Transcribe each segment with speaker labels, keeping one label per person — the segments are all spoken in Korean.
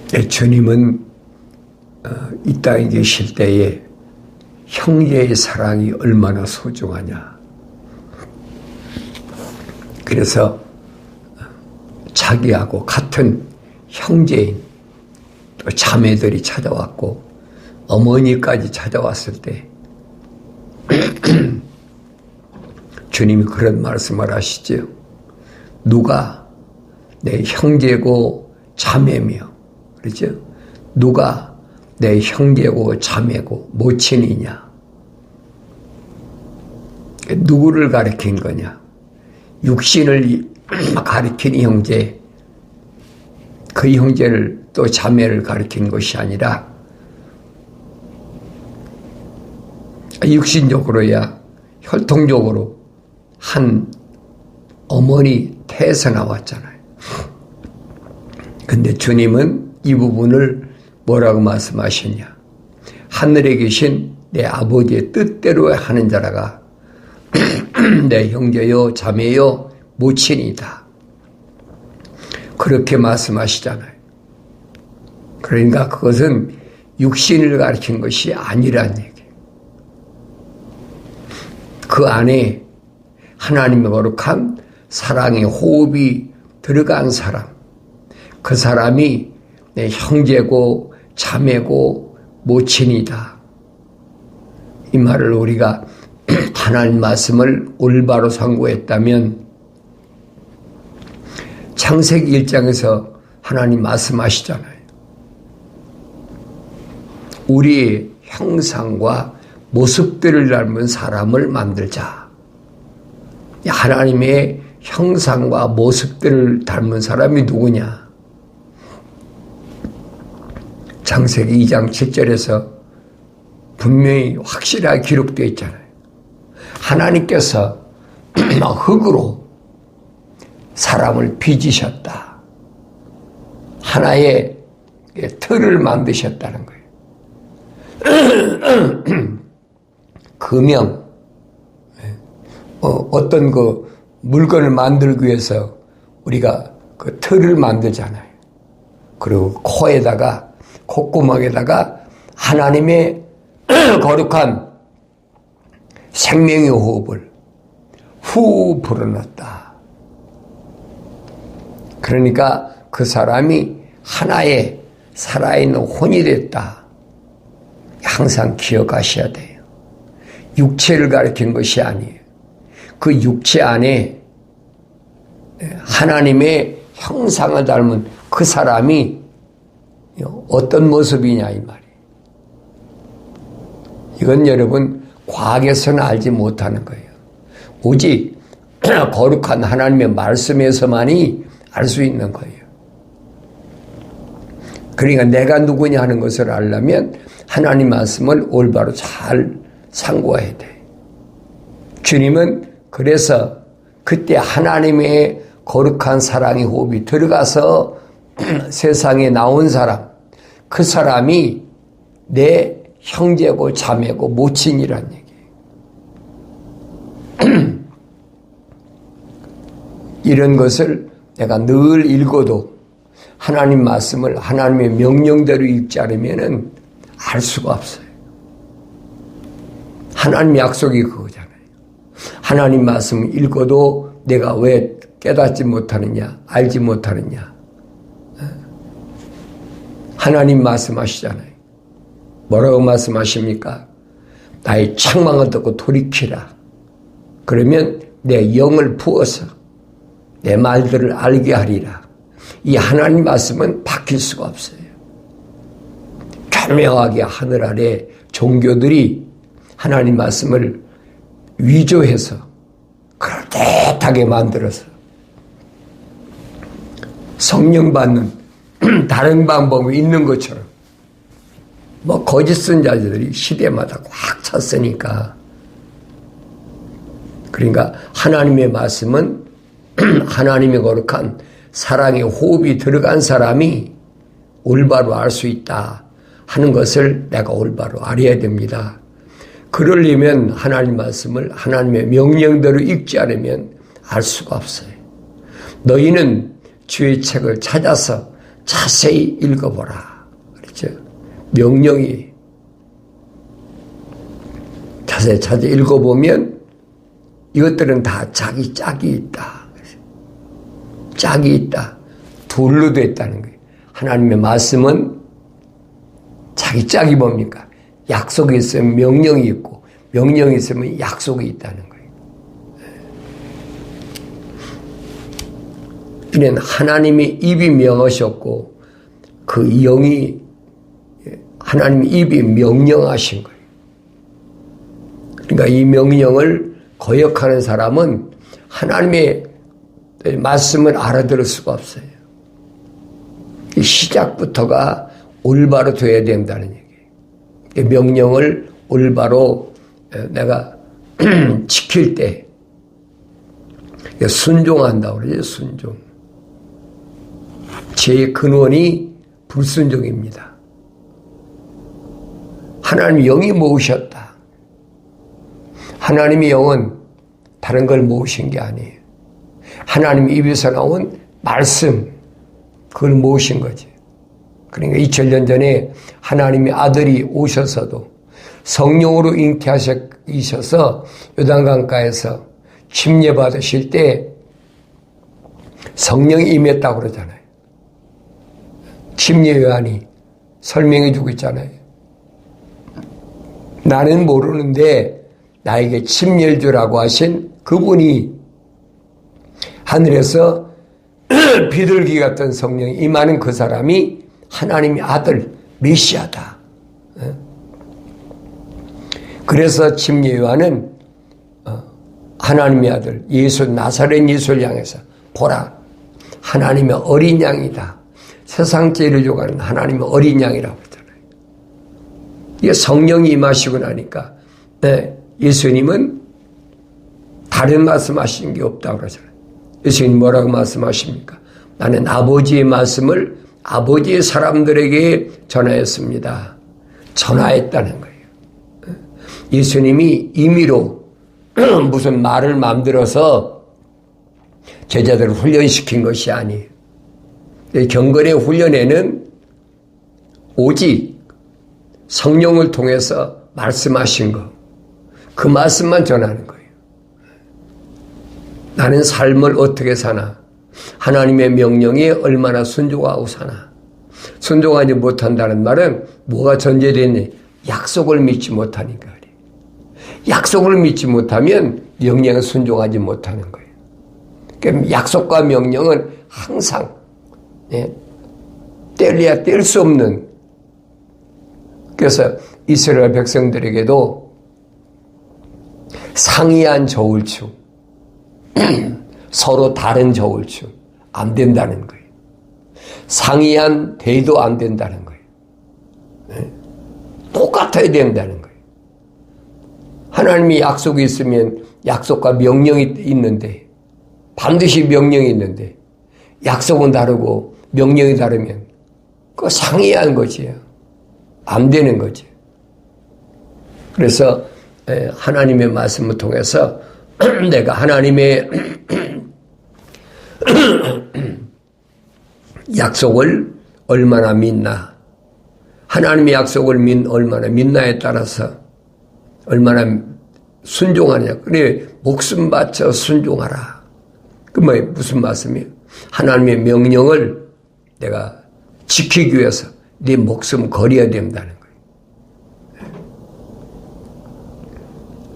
Speaker 1: 주님은 이 땅에 계실 때에 형제의 사랑이 얼마나 소중하냐. 그래서 자기하고 같은 형제인 또 자매들이 찾아왔고 어머니까지 찾아왔을 때 주님이 그런 말씀을 하시죠. 누가 내 형제고 자매며, 그렇죠? 누가 내 형제고 자매고 모친이냐? 누구를 가리킨 거냐? 육신을 가리킨 형제, 그 형제를 또 자매를 가리킨 것이 아니라 육신적으로야 혈통적으로 한 어머니 태에서 나왔잖아요. 근데 주님은 이 부분을 뭐라고 말씀하시냐? 하늘에 계신 내 아버지의 뜻대로 하는 자라가 내 형제요 자매요 모친이다. 그렇게 말씀하시잖아요. 그러니까 그것은 육신을 가리킨 것이 아니란 얘기예요. 그 안에 하나님의 거룩한 사랑의 호흡이 들어간 사람, 그 사람이 내 형제고 자매고 모친이다. 이 말을 우리가 하나님 말씀을 올바로 상고했다면 창세기 1장에서 하나님 말씀하시잖아요. 우리의 형상과 모습들을 닮은 사람을 만들자. 하나님의 형상과 모습들을 닮은 사람이 누구냐? 창세기 2장 7절에서 분명히 확실하게 기록되어 있잖아요. 하나님께서 흙으로 사람을 빚으셨다. 하나의 틀을 만드셨다는 거예요. 금형, 어떤 그 물건을 만들기 위해서 우리가 그 틀을 만들잖아요. 그리고 코에다가, 콧구멍에다가 하나님의 거룩한 생명의 호흡을 후 불어넣었다. 그러니까 그 사람이 하나의 살아있는 혼이 됐다. 항상 기억하셔야 돼요. 육체를 가리킨 것이 아니에요. 그 육체 안에 하나님의 형상을 닮은 그 사람이 어떤 모습이냐 이 말이에요. 이건 여러분 과학에서는 알지 못하는 거예요. 오직 거룩한 하나님의 말씀에서만이 알 수 있는 거예요. 그러니까 내가 누구냐 하는 것을 알려면 하나님 말씀을 올바로 잘 상고해야 돼. 주님은 그래서 그때 하나님의 거룩한 사랑의 호흡이 들어가서 세상에 나온 사람, 그 사람이 내 형제고 자매고 모친이란 얘기예요. 이런 것을 내가 늘 읽어도 하나님 말씀을 하나님의 명령대로 읽지 않으면 알 수가 없어요. 하나님 약속이 그거잖아요. 하나님 말씀 읽어도 내가 왜 깨닫지 못하느냐, 알지 못하느냐. 하나님 말씀하시잖아요. 뭐라고 말씀하십니까? 나의 책망을 듣고 돌이키라. 그러면 내 영을 부어서 내 말들을 알게 하리라. 이 하나님 말씀은 바뀔 수가 없어요. 교묘하게 하늘 아래 종교들이 하나님 말씀을 위조해서 그럴듯하게 만들어서 성령 받는 다른 방법이 있는 것처럼 뭐 거짓 선자들이 시대마다 꽉 찼으니까. 그러니까 하나님의 말씀은 하나님의 거룩한 사랑의 호흡이 들어간 사람이 올바로 알 수 있다 하는 것을 내가 올바로 알아야 됩니다. 그러려면 하나님 말씀을 하나님의 명령대로 읽지 않으면 알 수가 없어요. 너희는 주의 책을 찾아서 자세히 읽어보라. 그렇죠? 명령이 자세히 읽어보면 이것들은 다 자기 짝이 있다. 짝이 있다. 둘로 됐다는 거예요. 하나님의 말씀은 자기 짝이 뭡니까? 약속이 있으면 명령이 있고 명령이 있으면 약속이 있다는 거예요. 이는 하나님이 입이 명하셨고 그 영이 하나님이 입이 명령하신 거예요. 그러니까 이 명령을 거역하는 사람은 하나님의 말씀을 알아들을 수가 없어요. 이 시작부터가 올바로 돼야 된다는 얘기예요. 명령을 올바로 내가 지킬 때 순종한다고 그러죠. 순종. 제 근원이 불순종입니다. 하나님 영이 모으셨다. 하나님의 영은 다른 걸 모으신 게 아니에요. 하나님 입에서 나온 말씀, 그걸 모으신 거지. 그러니까 2000년 전에 하나님의 아들이 오셔서도 성령으로 잉태하셔서 요단강가에서 침례 받으실 때 성령이 임했다고 그러잖아요. 침례 요한이 설명해 주고 있잖아요. 나는 모르는데 나에게 침례를 주라고 하신 그분이 하늘에서 비둘기 같은 성령이 임하는 그 사람이 하나님의 아들 메시아다. 그래서 침례 요한은 하나님의 아들 예수 나사렛 예수를 향해서 보라 하나님의 어린 양이다. 세상 죄를 줘가는 하나님의 어린 양이라고 그러잖아요. 이게 성령이 임하시고 나니까 예수님은 다른 말씀하신 게 없다고 그러잖아요. 예수님 뭐라고 말씀하십니까? 나는 아버지의 말씀을 아버지의 사람들에게 전하였습니다. 전하했다는 거예요. 예수님이 임의로 무슨 말을 만들어서 제자들을 훈련시킨 것이 아니에요. 경건의 훈련에는 오직 성령을 통해서 말씀하신 것, 그 말씀만 전하는 거예요. 나는 삶을 어떻게 사나? 하나님의 명령에 얼마나 순종하고 사나? 순종하지 못한다는 말은 뭐가 전제되니? 약속을 믿지 못하니까 그래요. 약속을 믿지 못하면 명령에 순종하지 못하는 거예요. 그러니까 약속과 명령은 항상 뗄래야 뗄 수 없는. 그래서 이스라엘 백성들에게도 상이한 저울추, 서로 다른 저울추 안 된다는 거예요. 상이한 대도 안 된다는 거예요. 똑같아야 된다는 거예요. 하나님이 약속이 있으면 약속과 명령이 있는데 반드시 명령이 있는데 약속은 다르고 명령이 다르면 그거 상이한 것이에요. 안 되는 거지. 그래서 하나님의 말씀을 통해서 내가 하나님의 약속을 얼마나 믿나, 하나님의 약속을 얼마나 믿나에 따라서 얼마나 순종하냐. 그래 목숨 바쳐 순종하라. 그 무슨 말씀이에요? 하나님의 명령을 내가 지키기 위해서 네 목숨 걸어야 된다는 거예요.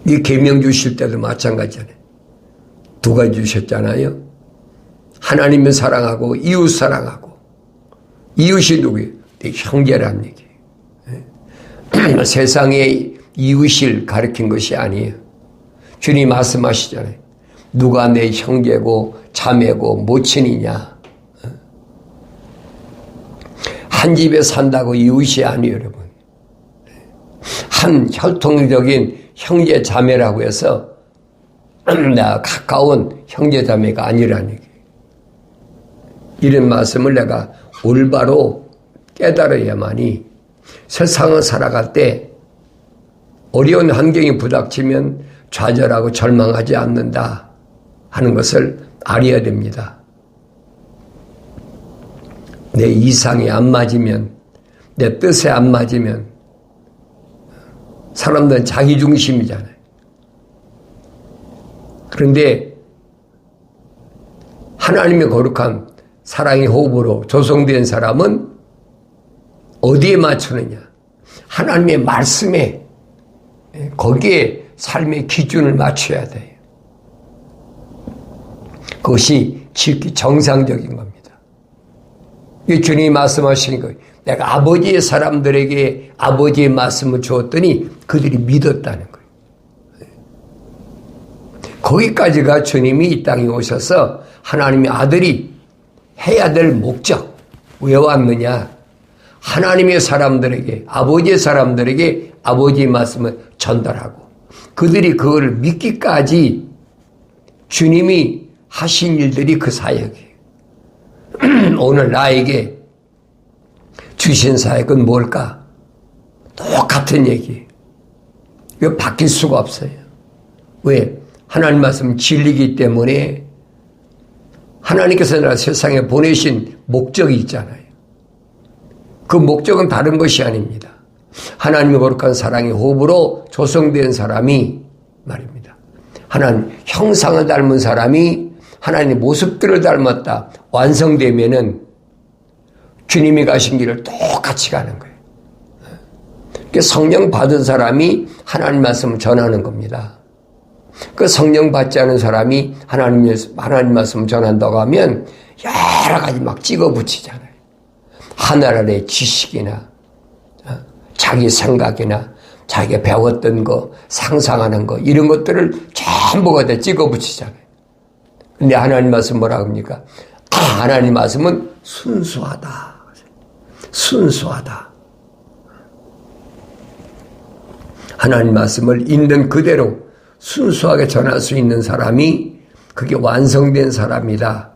Speaker 1: 이 계명 주실 때도 마찬가지잖아요. 두 가지 주셨잖아요. 하나님을 사랑하고 이웃 사랑하고. 이웃이 누구예요? 내 형제라는 얘기예요. 세상의 이웃을 가리킨 것이 아니에요. 주님 말씀하시잖아요. 누가 내 형제고 자매고 모친이냐. 한 집에 산다고 이웃이 아니에요, 여러분. 한 혈통적인 형제 자매라고 해서 내가 가까운 형제 자매가 아니라는 얘기예요. 이런 말씀을 내가 올바로 깨달아야만이 세상을 살아갈 때 어려운 환경이 부닥치면 좌절하고 절망하지 않는다 하는 것을 알아야 됩니다. 내 이상이 안 맞으면, 내 뜻에 안 맞으면 사람들은 자기 중심이잖아요. 그런데 하나님의 거룩한 사랑의 호흡으로 조성된 사람은 어디에 맞추느냐? 하나님의 말씀에, 거기에 삶의 기준을 맞춰야 돼요. 그것이 지극히 정상적인 겁니다. 이 주님이 말씀하시는 거예요. 내가 아버지의 사람들에게 아버지의 말씀을 주었더니 그들이 믿었다는 거예요. 거기까지가 주님이 이 땅에 오셔서 하나님의 아들이 해야 될 목적. 왜 왔느냐? 하나님의 사람들에게, 아버지의 사람들에게 아버지의 말씀을 전달하고 그들이 그걸 믿기까지 주님이 하신 일들이 그 사역이에요. 오늘 나에게 주신 사역은 뭘까? 똑같은 얘기예요. 이거 바뀔 수가 없어요. 왜? 하나님 말씀은 진리이기 때문에 하나님께서 나 세상에 보내신 목적이 있잖아요. 그 목적은 다른 것이 아닙니다. 하나님의 거룩한 사랑의 호흡으로 조성된 사람이 말입니다. 하나님 형상을 닮은 사람이 하나님의 모습들을 닮았다. 완성되면은 주님이 가신 길을 똑같이 가는 거예요. 성령 받은 사람이 하나님 말씀을 전하는 겁니다. 그 성령 받지 않은 사람이 하나님 말씀을 전한다고 하면 여러 가지 막 찍어 붙이잖아요. 하늘 아래 지식이나 자기 생각이나 자기가 배웠던 거, 상상하는 거 이런 것들을 전부 갖다 찍어 붙이잖아요. 근데 하나님 말씀 뭐라고 합니까? 하나님 말씀은 순수하다. 순수하다. 하나님 말씀을 있는 그대로 순수하게 전할 수 있는 사람이 그게 완성된 사람이다.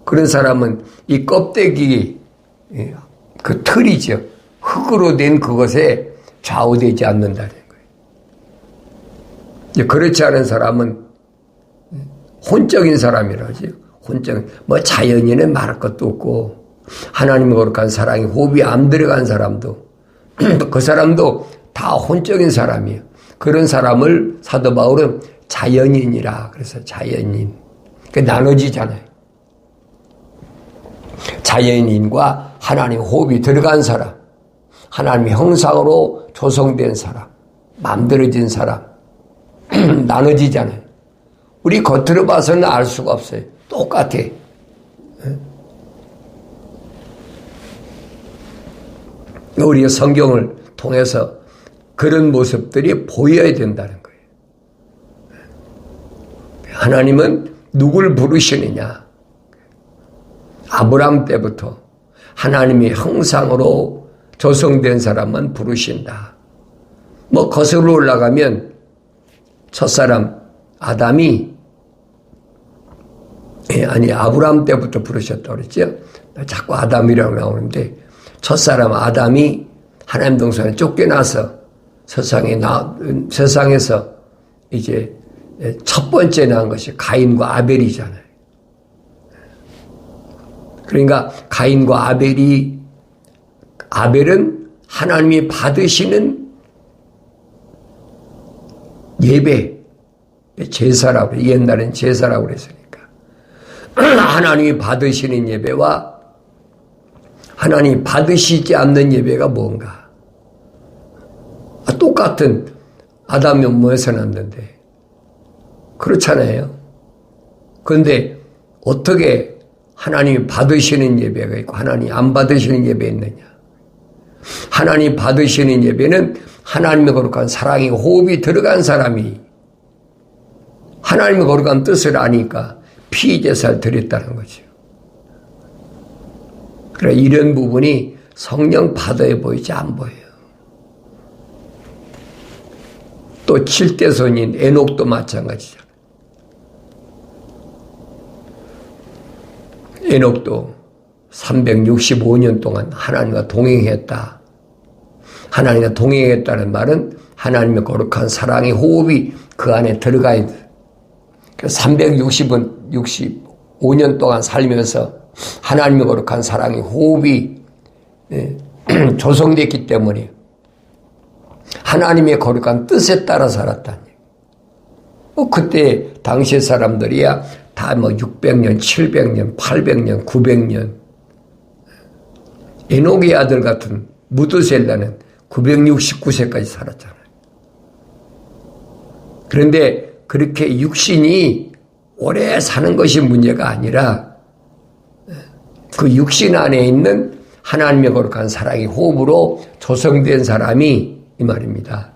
Speaker 1: 그런 사람은 이 껍데기, 그 틀이죠. 흙으로 된 그것에 좌우되지 않는다는 거예요. 그렇지 않은 사람은 혼적인 사람이라죠. 혼적, 뭐 자연인은 말할 것도 없고, 하나님의 거룩한 사랑이 호흡이 안 들어간 사람도, 그 사람도 다 혼적인 사람이에요. 그런 사람을 사도 바울은 자연인이라 그래서 자연인. 그 나눠지잖아요. 자연인과 하나님 호흡이 들어간 사람, 하나님의 형상으로 조성된 사람, 만들어진 사람, 나눠지잖아요. 우리 겉으로 봐서는 알 수가 없어요. 똑같아. 우리가 성경을 통해서 그런 모습들이 보여야 된다는 거예요. 하나님은 누굴 부르시느냐? 아브라함 때부터 하나님의 형상으로 조성된 사람만 부르신다. 뭐 거슬러 올라가면 첫사람 아담이 아브라함 때부터 부르셨다고 그랬죠. 자꾸 아담이라고 나오는데 첫사람 아담이 하나님 동산에 쫓겨나서 세상에서 이제 첫 번째 낳은 것이 가인과 아벨이잖아요. 그러니까 가인과 아벨은 하나님이 받으시는 예배, 제사라고 그래요. 옛날엔 제사라고 그랬으니까. 하나님이 받으시는 예배와 하나님이 받으시지 않는 예배가 뭔가? 똑같은 아담이 뭐에서 났는데 그렇잖아요. 그런데 어떻게 하나님이 받으시는 예배가 있고 하나님이 안 받으시는 예배가 있느냐? 하나님이 받으시는 예배는 하나님의 거룩한 사랑이 호흡이 들어간 사람이 하나님의 거룩한 뜻을 아니까 피제사를 드렸다는 거죠. 그래 이런 부분이 성령 받아야 보이지 안 보여요. 또 7대 손인 에녹도 마찬가지잖아요. 에녹도 365년 동안 하나님과 동행했다. 하나님과 동행했다는 말은 하나님의 거룩한 사랑의 호흡이 그 안에 들어가야 돼. 365년 동안 살면서 하나님의 거룩한 사랑의 호흡이 조성됐기 때문에 하나님의 거룩한 뜻에 따라 살았다는 얘기예요. 그때 당시의 사람들이야 다 600년, 700년, 800년, 900년. 에녹의 아들 같은 무드셀라는 969세까지 살았잖아요. 그런데 그렇게 육신이 오래 사는 것이 문제가 아니라 그 육신 안에 있는 하나님의 거룩한 사랑의 호흡으로 조성된 사람이 이 말입니다.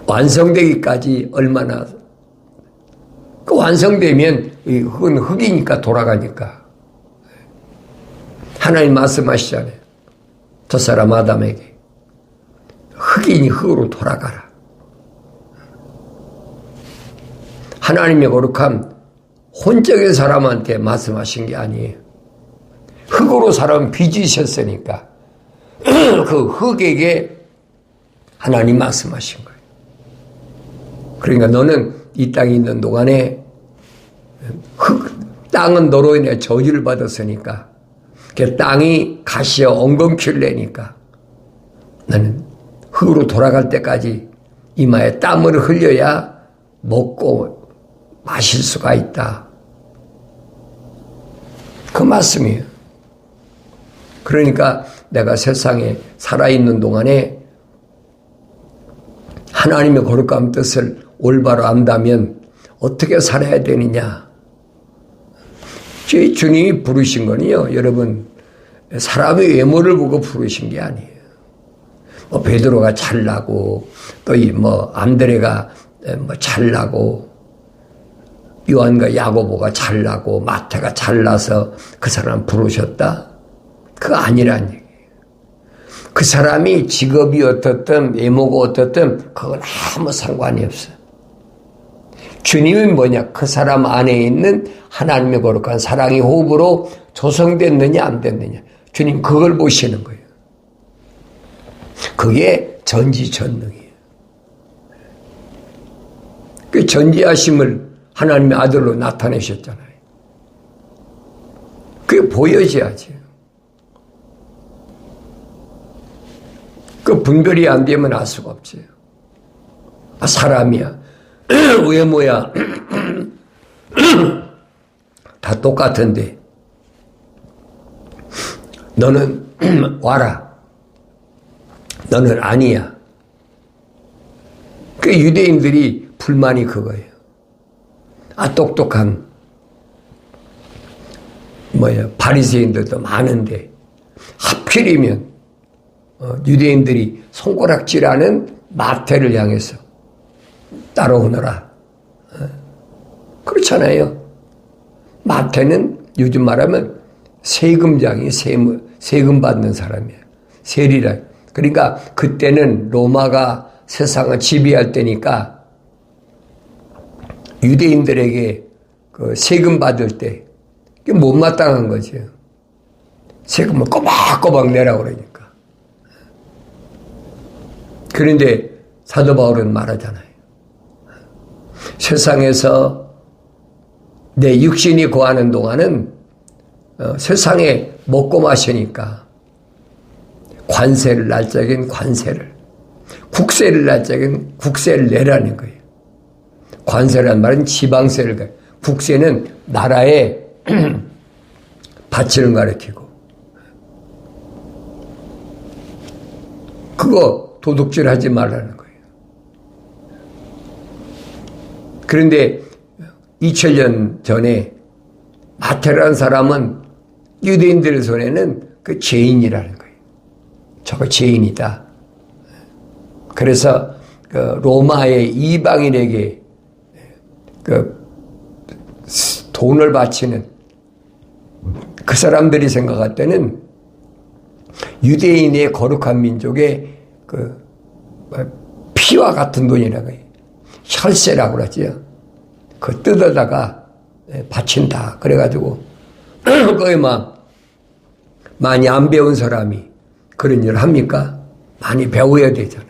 Speaker 1: 완성되기까지 얼마나 완성되면 흙은 흙이니까 돌아가니까 하나님 말씀하시잖아요. 저 사람 아담에게 흙이니 흙으로 돌아가라. 하나님의 거룩한 혼적인 사람한테 말씀하신 게 아니에요. 흙으로 사람 빚으셨으니까 그 흙에게 하나님 말씀하신 거예요. 그러니까 너는 이 땅에 있는 동안에 땅은 너로 인해 저주를 받았으니까 그 땅이 가시어 엉겅퀴를 내니까 너는 흙으로 돌아갈 때까지 이마에 땀을 흘려야 먹고 마실 수가 있다. 그 말씀이에요. 그러니까 내가 세상에 살아있는 동안에 하나님의 거룩한 뜻을 올바로 안다면 어떻게 살아야 되느냐. 주님이 부르신 거는요, 여러분, 사람의 외모를 보고 부르신 게 아니에요. 베드로가 잘나고, 또 안드레가 잘나고, 요한과 야고보가 잘나고, 마태가 잘나서 그 사람 부르셨다? 그거 아니란 얘기예요. 그 사람이 직업이 어떻든, 외모가 어떻든, 그건 아무 상관이 없어요. 주님은 뭐냐? 그 사람 안에 있는 하나님의 거룩한 사랑의 호흡으로 조성됐느냐 안 됐느냐. 주님 그걸 보시는 거예요. 그게 전지전능이에요. 그 전지하심을 하나님의 아들로 나타내셨잖아요. 그게 보여져야지. 그 분별이 안 되면 알 수가 없어요. 사람이야. 외모야. 다 똑같은데 너는 와라. 너는 아니야. 그 유대인들이 불만이 그거예요. 똑똑한 바리새인들도 많은데 하필이면 유대인들이 손가락질하는 마태를 향해서 따라오너라. 그렇잖아요. 마태는 요즘 말하면 세금장이 세금 받는 사람이에요. 세리라. 그러니까 그때는 로마가 세상을 지배할 때니까 유대인들에게 그 세금 받을 때 못마땅한 거죠. 세금을 꼬박꼬박 내라고 그러니까. 그런데 사도 바울은 말하잖아요. 세상에서 내 육신이 거하는 동안은 세상에 먹고 마시니까 관세를 날 적엔 관세를, 국세를 날 적엔 국세를 내라는 거예요. 관세란 말은 지방세를, 국세는 나라에 바치는 가르치고, 그거 도둑질 하지 말라는 거예요. 그런데 2000년 전에 마태라는 사람은 유대인들 손에는 그 죄인이라는 거예요. 저거 죄인이다. 그래서 그 로마의 이방인에게 그 돈을 바치는 그 사람들이 생각할 때는 유대인의 거룩한 민족의 그 피와 같은 돈이라고 해요. 혈세라고 그러죠. 그 뜯어다가 바친다. 그래가지고 거기 많이 안 배운 사람이 그런 일을 합니까? 많이 배워야 되잖아요.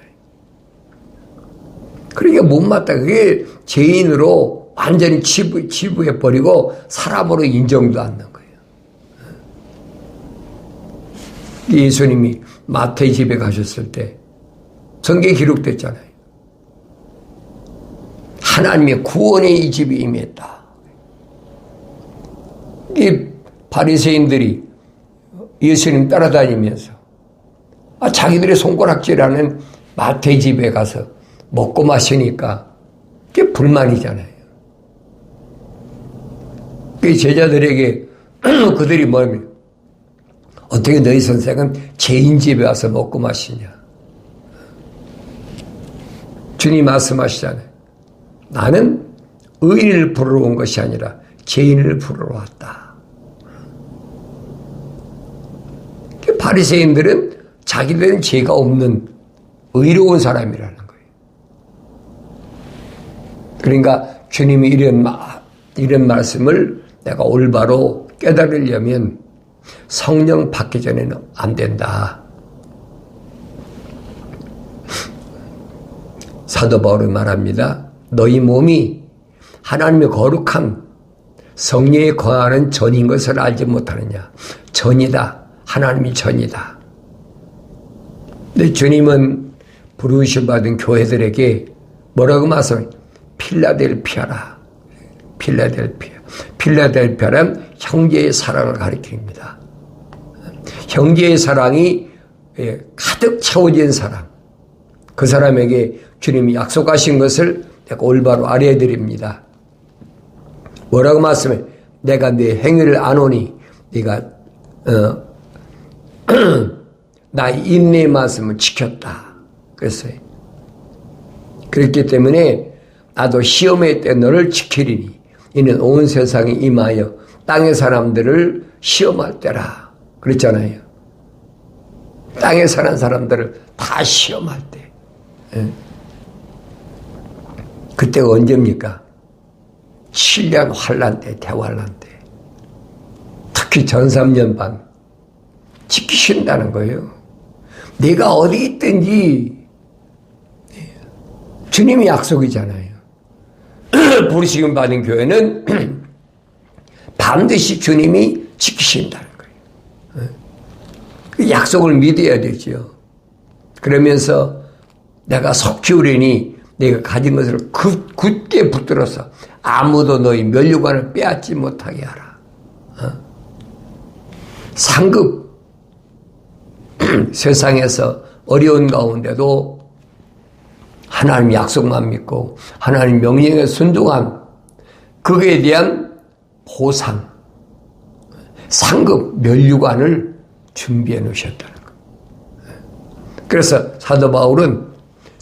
Speaker 1: 그러니까 못마땅. 그게 죄인으로 완전히 치부해버리고 사람으로 인정도 않는 거예요. 예수님이 마태의 집에 가셨을 때 성경에 기록됐잖아요. 하나님의 구원의 이 집이 임했다. 이 바리새인들이 예수님 따라다니면서 자기들의 손가락질하는 마태의 집에 가서 먹고 마시니까 그게 불만이잖아요. 그 제자들에게 그들이 뭐냐면 어떻게 너희 선생은 죄인 집에 와서 먹고 마시냐. 주님 말씀하시잖아요. 나는 의인을 부르러 온 것이 아니라 죄인을 부르러 왔다. 바리새인들은 자기들은 죄가 없는 의로운 사람이라는 거예요. 그러니까 주님이 이런 말씀을 내가 올바로 깨달으려면 성령 받기 전에는 안 된다. 사도 바울은 말합니다. 너희 몸이 하나님의 거룩한 성령에 거하는 전인 것을 알지 못하느냐. 전이다. 하나님이 전이다. 근데 주님은 부르심 받은 교회들에게 뭐라고 말씀해요? 필라델피아라. 필라델피아란 형제의 사랑을 가리킵니다. 형제의 사랑이 가득 채워진 사람. 그 사람에게 주님이 약속하신 것을 내가 올바로 알아야 드립니다. 뭐라고 말씀해? 내가 네 행위를 아노니 네가 나의 인내의 말씀을 지켰다. 그랬어요. 그렇기 때문에 나도 시험의 때 너를 지키리니 이는 온 세상에 임하여 땅의 사람들을 시험할 때라. 그랬잖아요. 땅에 사는 사람들을 다 시험할 때. 그때가 언제입니까? 7년 환란 때, 대환란 때. 특히 전 3년 반 지키신다는 거예요. 내가 어디 있든지 주님이 약속이잖아요. 부르심 받은 교회는 반드시 주님이 지키신다는 거예요. 그 약속을 믿어야 되죠. 그러면서 내가 석기우리니 내가 가진 것을 굳게 붙들어서 아무도 너희 면류관을 빼앗지 못하게 하라. 상급 세상에서 어려운 가운데도 하나님 약속만 믿고 하나님 명령에 순종한 그에 대한 보상, 상급 면류관을 준비해 놓으셨다는 거예요. 그래서 사도 바울은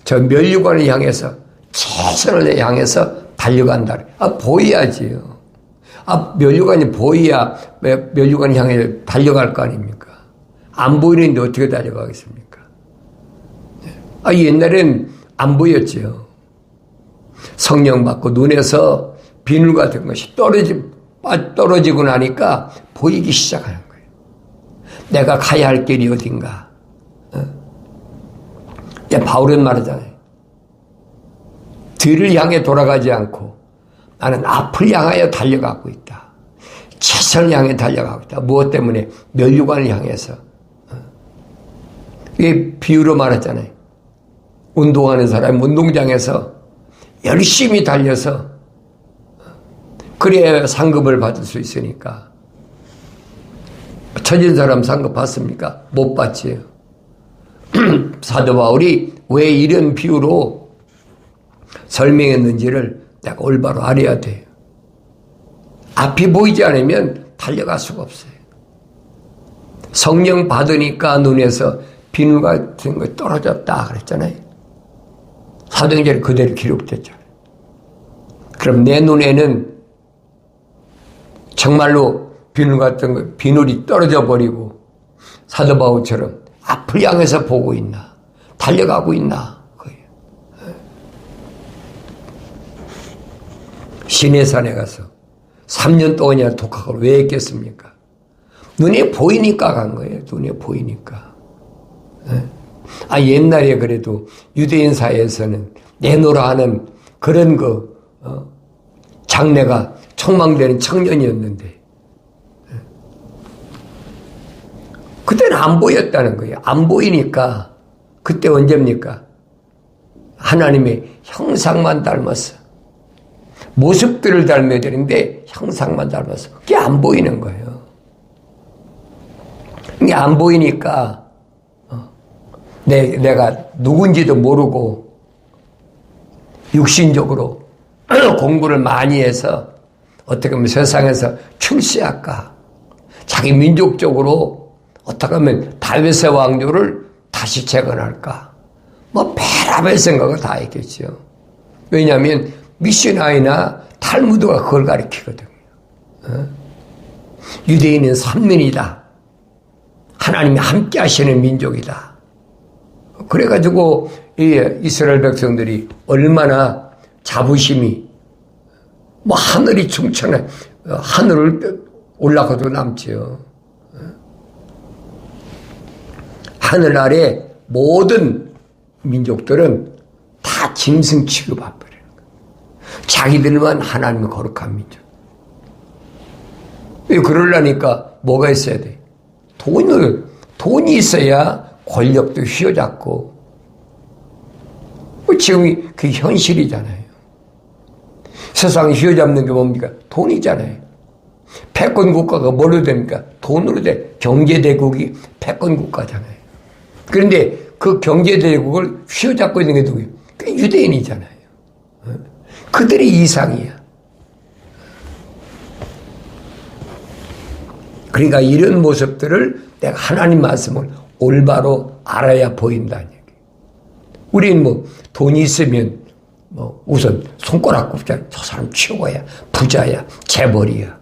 Speaker 1: 저 면류관을 향해서 최선을 향해서 달려간다. 보여야지요. 면류관이 보여야 면류관을 향해 달려갈 거 아닙니까? 안 보이는데 어떻게 달려가겠습니까? 옛날엔 안 보였지요. 성령 받고 눈에서 비늘 같은 것이 떨어지고 나니까 보이기 시작하는 거예요. 내가 가야 할 길이 어딘가. 바울은 말하잖아요. 뒤를 향해 돌아가지 않고 나는 앞을 향하여 달려가고 있다. 최선을 향해 달려가고 있다. 무엇 때문에? 면류관을 향해서. 이게 비유로 말했잖아요. 운동하는 사람이 운동장에서 열심히 달려서 그래야 상급을 받을 수 있으니까. 처진 사람 상급 받습니까? 못 받지요. 사도 바울이 왜 이런 비유로 설명했는지를 내가 올바로 알아야 돼요. 앞이 보이지 않으면 달려갈 수가 없어요. 성령 받으니까 눈에서 비늘 같은 거 떨어졌다 그랬잖아요. 사도행전에 그대로 기록됐잖아요. 그럼 내 눈에는 정말로 비늘 같은 거, 비늘이 떨어져 버리고 사도 바울처럼 앞을 향해서 보고 있나? 달려가고 있나? 시내산에 가서 3년 동안이나 독학을 왜 했겠습니까? 눈에 보이니까 간 거예요. 눈에 보이니까. 옛날에 그래도 유대인 사회에서는 내노라 하는 그런 장래가 촉망되는 청년이었는데 그때는 안 보였다는 거예요. 안 보이니까 그때 언제입니까? 하나님의 형상만 닮았어. 모습들을 닮아야 되는데 형상만 닮았어. 그게 안 보이는 거예요. 이게 안 보이니까 내가 누군지도 모르고 육신적으로 공부를 많이 해서 어떻게 보면 세상에서 출세할까? 자기 민족적으로 어떻게 하면 다윗의 왕조를 다시 재건할까? 뭐 별의별 생각을 다 했겠죠. 왜냐하면 미시나이나 탈무드가 그걸 가리키거든요. 유대인은 선민이다. 하나님이 함께 하시는 민족이다. 그래가지고 이스라엘 백성들이 얼마나 자부심이 뭐 하늘이 충천해 하늘을 올라가도 남지요. 하늘 아래 모든 민족들은 다 짐승 취급해버리는 거예요. 자기들만 하나님의 거룩한 민족. 그러려니까 뭐가 있어야 돼? 돈이 있어야 권력도 휘어잡고. 지금 그게 현실이잖아요. 세상이 휘어잡는 게 뭡니까? 돈이잖아요. 패권 국가가 뭘로 됩니까? 돈으로 돼. 경제대국이 패권 국가잖아요. 그런데 그 경제대국을 휘어잡고 있는 게 누구예요? 그 유대인이잖아요. 그들이 이상이야. 그러니까 이런 모습들을 내가 하나님 말씀을 올바로 알아야 보인다는 얘기예요. 우리는 뭐 돈이 있으면 뭐 우선 손가락 꼽자. 저 사람 최고야. 부자야. 재벌이야.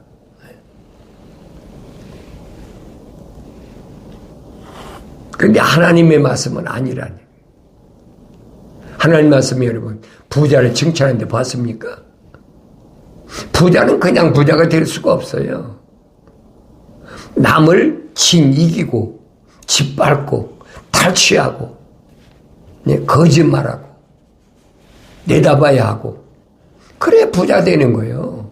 Speaker 1: 그런데 하나님의 말씀은 아니라니. 하나님 말씀이 여러분 부자를 칭찬하는데 봤습니까? 부자는 그냥 부자가 될 수가 없어요. 남을 이기고 짓밟고 탈취하고 거짓말하고 내다봐야 하고 그래 부자 되는 거예요.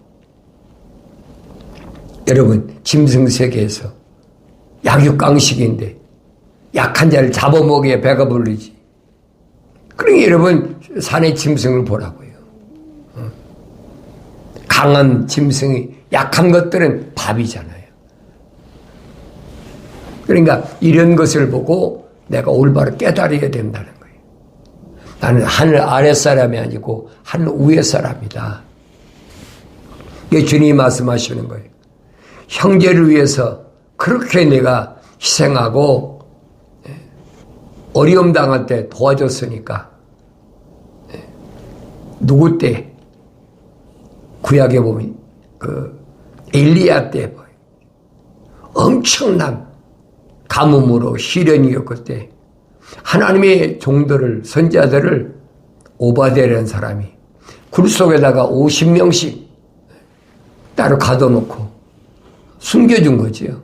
Speaker 1: 여러분 짐승 세계에서 약육강식인데 약한 자를 잡아먹여야 배가 부르지. 그러니 여러분 산의 짐승을 보라고요. 강한 짐승이 약한 것들은 밥이잖아요. 그러니까 이런 것을 보고 내가 올바로 깨달아야 된다는 거예요. 나는 하늘 아래 사람이 아니고 하늘 위에 사람이다. 이게 주님이 말씀하시는 거예요. 형제를 위해서 그렇게 내가 희생하고 어려움 당할 때 도와줬으니까 누구 때 구약에 보면 그 엘리야 때 엄청난 가뭄으로 시련이 겪을 때 하나님의 종들을 선지자들을 오바데라는 사람이 굴 속에다가 50명씩 따로 가둬놓고 숨겨준 거지요.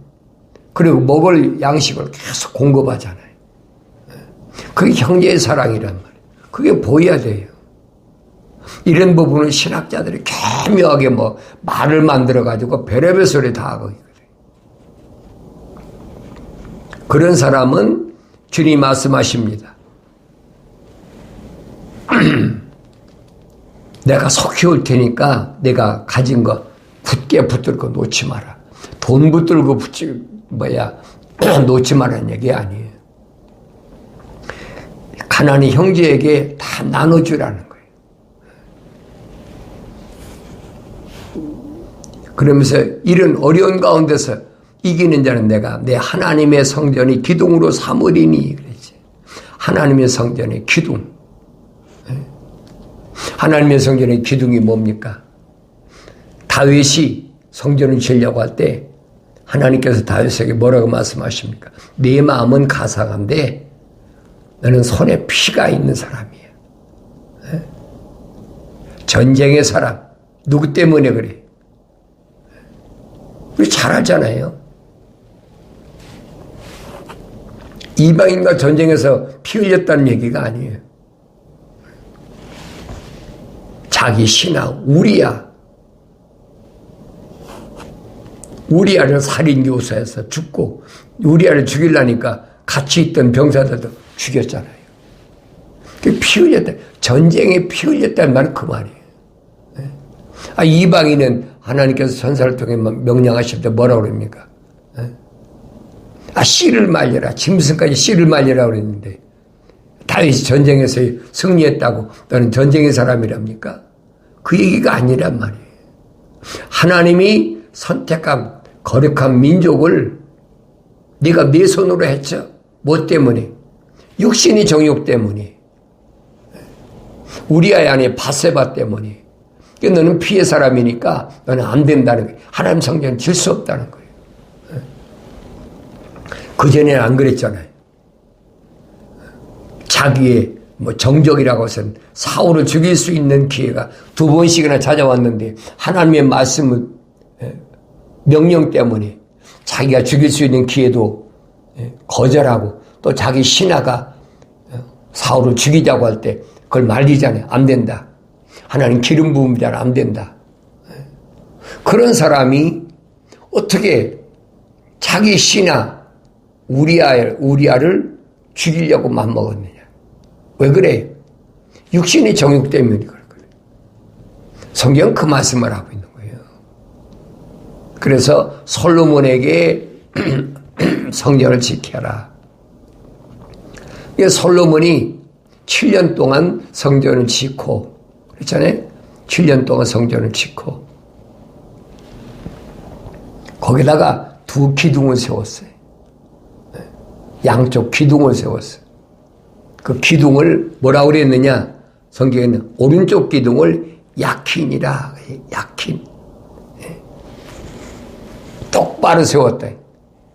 Speaker 1: 그리고 먹을 양식을 계속 공급하잖아요. 그게 형제의 사랑이란 말이에요. 그게 보여야 돼요. 이런 부분은 신학자들이 교묘하게 뭐 말을 만들어가지고 별의별 소리 다 하고 있거든요. 그런 사람은 주님 말씀하십니다. 내가 속히 올 테니까 내가 가진 거 굳게 붙들고 놓지 마라. 돈 붙들고 놓지 말라는 얘기 아니에요. 가난한 형제에게 다 나눠주라는 거예요. 그러면서 이런 어려운 가운데서 이기는 자는 내가 내 하나님의 성전이 기둥으로 삼으리니 그랬지. 하나님의 성전의 기둥. 하나님의 성전의 기둥이 뭡니까? 다윗이 성전을 지으려고 할 때 하나님께서 다윗에게 뭐라고 말씀하십니까? 네 마음은 가상한데 너는 손에 피가 있는 사람이야. 전쟁의 사람. 누구 때문에 그래? 우리 잘 알잖아요. 이방인과 전쟁에서 피 흘렸다는 얘기가 아니에요. 자기 신하 우리야. 우리아를 살인교사에서 죽고, 우리아를 죽이려니까 같이 있던 병사들도 죽였잖아요. 피 흘렸다. 전쟁에 피 흘렸다는 말은 그 말이에요. 이방인은 하나님께서 전사를 통해 명령하실 때 뭐라고 그럽니까? 씨를 말려라. 짐승까지 씨를 말려라 그랬는데, 다윗이 전쟁에서 승리했다고 너는 전쟁의 사람이랍니까? 그 얘기가 아니란 말이에요. 하나님이 선택한 거룩한 민족을 네가 네 손으로 했죠. 뭐 때문에? 육신의 정욕 때문에. 우리아의 아내 바세바 때문에. 너는 피의 사람이니까 너는 안 된다는 거예요. 하나님 성전은 질 수 없다는 거예요. 그전에는 안 그랬잖아요. 자기의 정적이라고 해서는 사울을 죽일 수 있는 기회가 2번씩이나 찾아왔는데 하나님의 말씀은 명령 때문에 자기가 죽일 수 있는 기회도 거절하고 또 자기 신하가 사울을 죽이자고 할 때 그걸 말리잖아요. 안 된다. 하나님 기름 부음이잖아. 안 된다. 그런 사람이 어떻게 자기 신하 우리아를 죽이려고 맘먹었느냐. 왜 그래? 육신의 정욕 때문에 그래. 성경은 그 말씀을 하고 있는 거예요. 그래서 솔로몬에게 성전을 지켜라. 솔로몬이 7년 동안 성전을 짓고, 그렇잖아요? 7년 동안 성전을 짓고, 거기다가 2 기둥을 세웠어요. 양쪽 기둥을 세웠어요. 그 기둥을 뭐라고 그랬느냐? 성경에는 오른쪽 기둥을 야킨이라, 야킨. 똑바로 세웠다.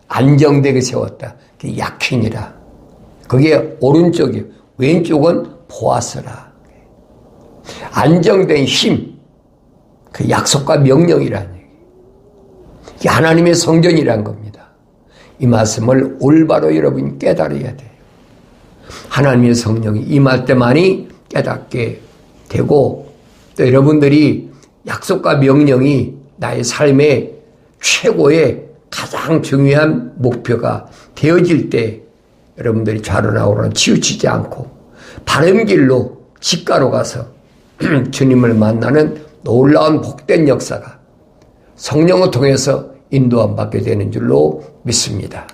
Speaker 1: 안정되게 세웠다. 그게 야킨이라. 그게 오른쪽이요. 왼쪽은 보아스라. 안정된 힘. 그 약속과 명령이라는 얘기. 이게 하나님의 성전이란 겁니다. 이 말씀을 올바로 여러분이 깨달아야 돼요. 하나님의 성령이 임할 때만이 깨닫게 되고, 또 여러분들이 약속과 명령이 나의 삶의 최고의 가장 중요한 목표가 되어질 때 여러분들이 좌로나우로는 치우치지 않고 바른 길로 직가로 가서 주님을 만나는 놀라운 복된 역사가 성령을 통해서 인도함 받게 되는 줄로 믿습니다.